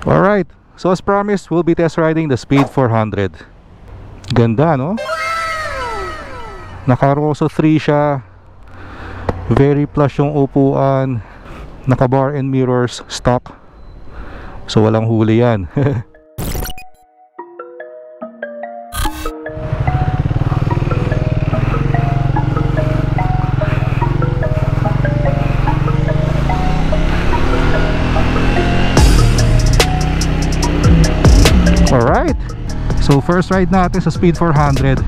Alright, so as promised, we'll be test riding the Speed 400. Ganda, no? Naka Rosso 3 siya. Very plush yung upuan. Naka bar and mirrors, stock. So walang huli yan. Alright, so first ride natin sa Speed 400.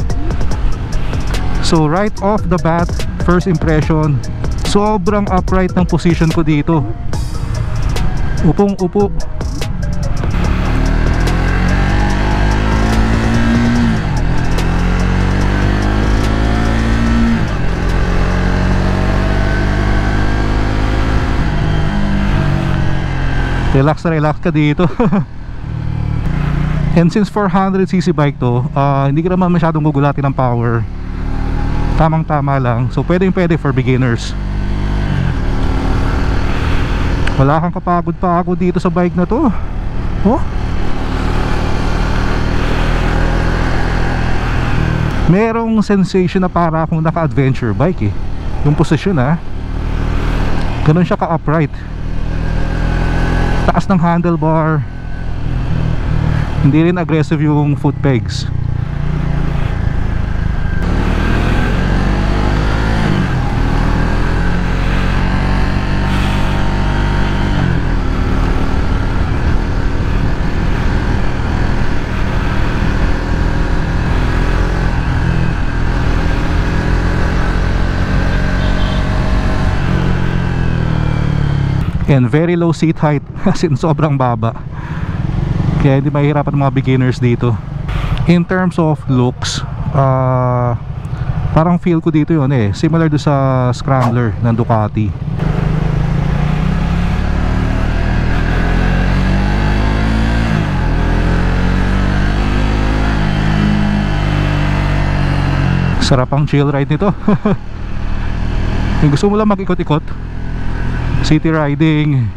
So right off the bat, first impression, sobrang upright ng position ko dito. Upong upo. Relax na relax ka dito. And since 400cc bike to, hindi ka naman masyadong gugulatin ng power. Tamang tama lang. So pwede for beginners. Wala kang kapagod-pagod dito sa bike na to. Oh, merong sensation na para akong naka-adventure bike eh. Yung posisyon ganun siya ka-upright. Taas ng handlebar. Hindi rin aggressive yung foot pegs. And very low seat height. As in sobrang baba. Kaya hindi mahirapan ng mga beginners dito. In terms of looks, parang feel ko dito yun similar do sa Scrambler ng Ducati. Sarap ang chill ride nito. Yung gusto mo lang mag-ikot-ikot, city riding.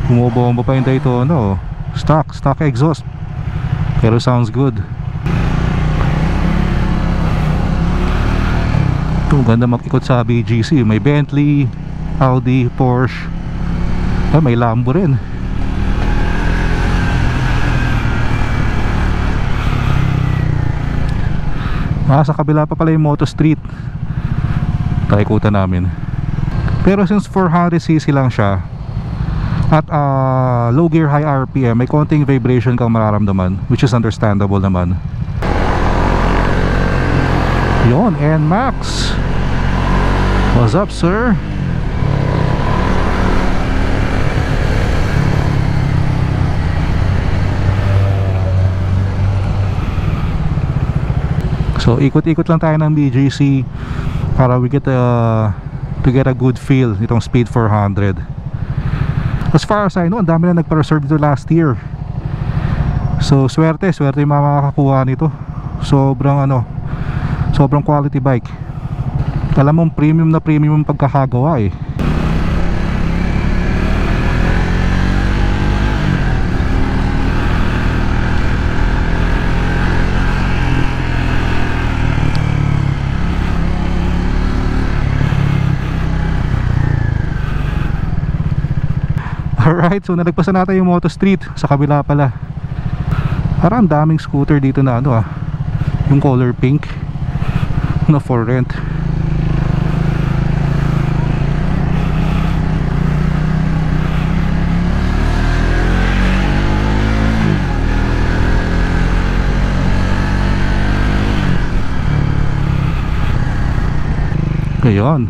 Bumobomba pa yung Daytona. Stock exhaust, pero sounds good. Ito, ganda mag-ikot sa BGC. May Bentley, Audi, Porsche, may Lambo rin. Sa kabila pa pala yung Moto Street. Taikutan namin. Pero since 400cc lang siya at low gear, high RPM, may konting vibration kang mararamdaman, which is understandable naman. Yon, NMAX. What's up, sir? So ikot-ikot lang tayo ng BGC para we get to get a good feel nitong Speed 400. As far as I know, ang dami na nagpa-reserve dito last year. So swerte yung makakakuha nito. Sobrang quality bike. Alam mo, premium na premium pagkakagawa Alright, so nalagpasan natin yung Moto Street. Sa kabila pala, parang daming scooter dito na yung color pink na for rent. Ngayon,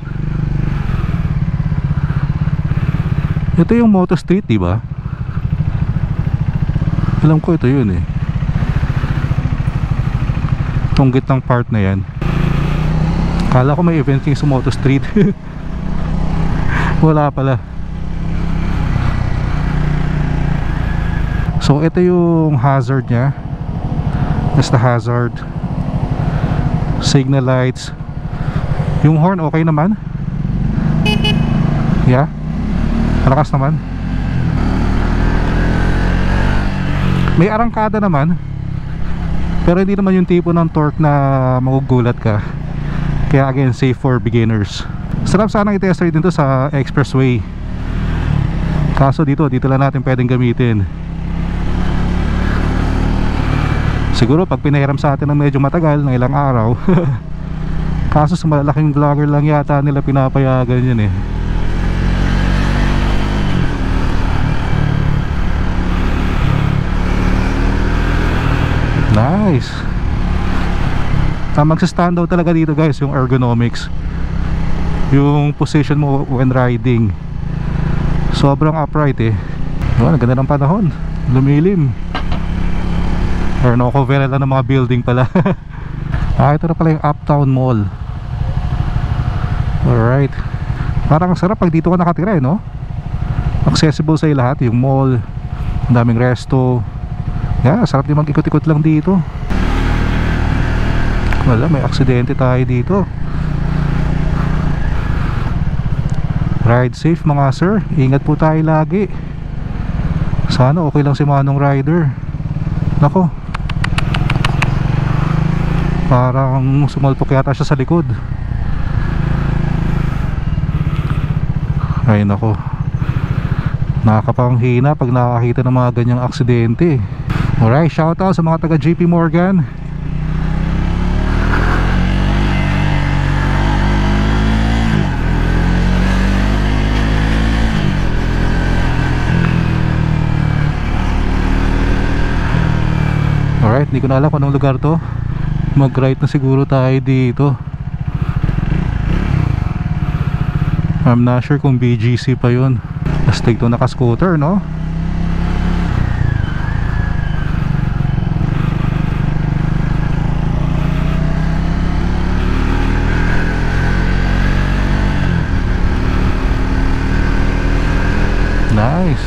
ito yung Moto Street, diba? Alam ko ito yun itong gitnang part na yan. Kala ko may event sa Moto Street. Wala pala. So ito yung hazard nya. That's the hazard. Signal lights. Yung horn okay naman. Yeah, malakas naman. May arangkada naman, pero hindi naman yung tipo ng torque na magugulat ka. Kaya again, safe for beginners. Sarap sana i-test ride dito sa expressway. Kaso dito lang natin pwedeng gamitin. Siguro pag pinahiram sa atin ng medyo matagal, ng ilang araw. Kaso sa malalaking vlogger lang yata nila pinapayagan yun eh. Nice. Magsa-stand out talaga dito guys yung ergonomics, yung position mo when riding. Sobrang upright eh. Oh, ang ganda ng panahon, lumilim. Or no-cover lang ng mga building pala. Ito na pala yung Uptown Mall. Alright. Parang sarap pag dito ka nakatira eh, no? Accessible sa lahat, yung mall, ang daming resto. Yeah, sarap din mag-ikot-ikot lang dito. Wala, may aksidente tayo dito. Ride safe mga sir, ingat po tayo lagi. Sana okay lang si Manong Rider. Nako, parang sumalpok yata siya sa likod. Ay nako, nakakapanghina pag nakakita ng mga ganyang aksidente. Alright, shoutout sa mga taga JP Morgan. Alright, hindi ko na alam kung anong lugar to. Mag-right na siguro tayo dito. I'm not sure kung BGC pa yun. Astig to naka-scooter, no? Nice.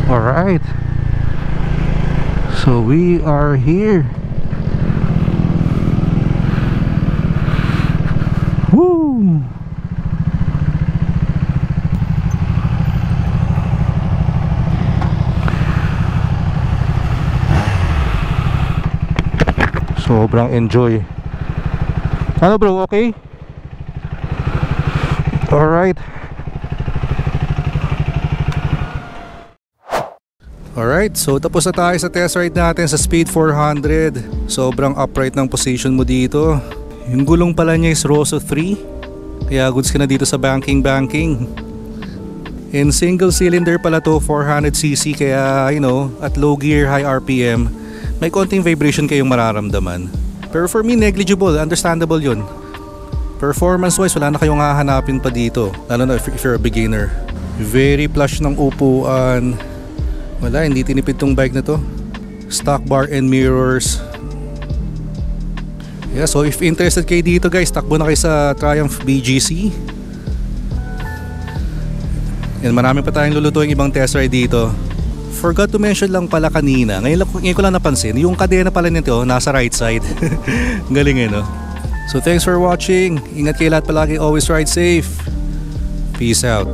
Alright, so we are here. Woo! Sobrang enjoy. Ano bro, okay? Alright. Alright, so tapos na tayo sa test ride natin sa Speed 400. Sobrang upright ng position mo dito. Yung gulong pala niya is Rosso 3, kaya goods ka na dito sa banking. And single cylinder pala to, 400cc, kaya you know, at low gear, high RPM, may konting vibration kayong mararamdaman. Pero for me, negligible, understandable yun. Performance wise, wala na kayong hahanapin pa dito, lalo na if you're a beginner. Very plush ng upuan. Wala, hindi tinipid tong bike na to. Stock bar and mirrors. Yeah, so if interested kayo dito guys, takbo na kayo sa Triumph BGC. Yan, marami pa tayong lulutuing ibang test ride dito. Forgot to mention lang pala kanina, ngayon ko lang napansin, yung kadena pala nito nasa right side. Galing eh, no? So thanks for watching. Ingat kayo lahat palagi, always ride safe. Peace out.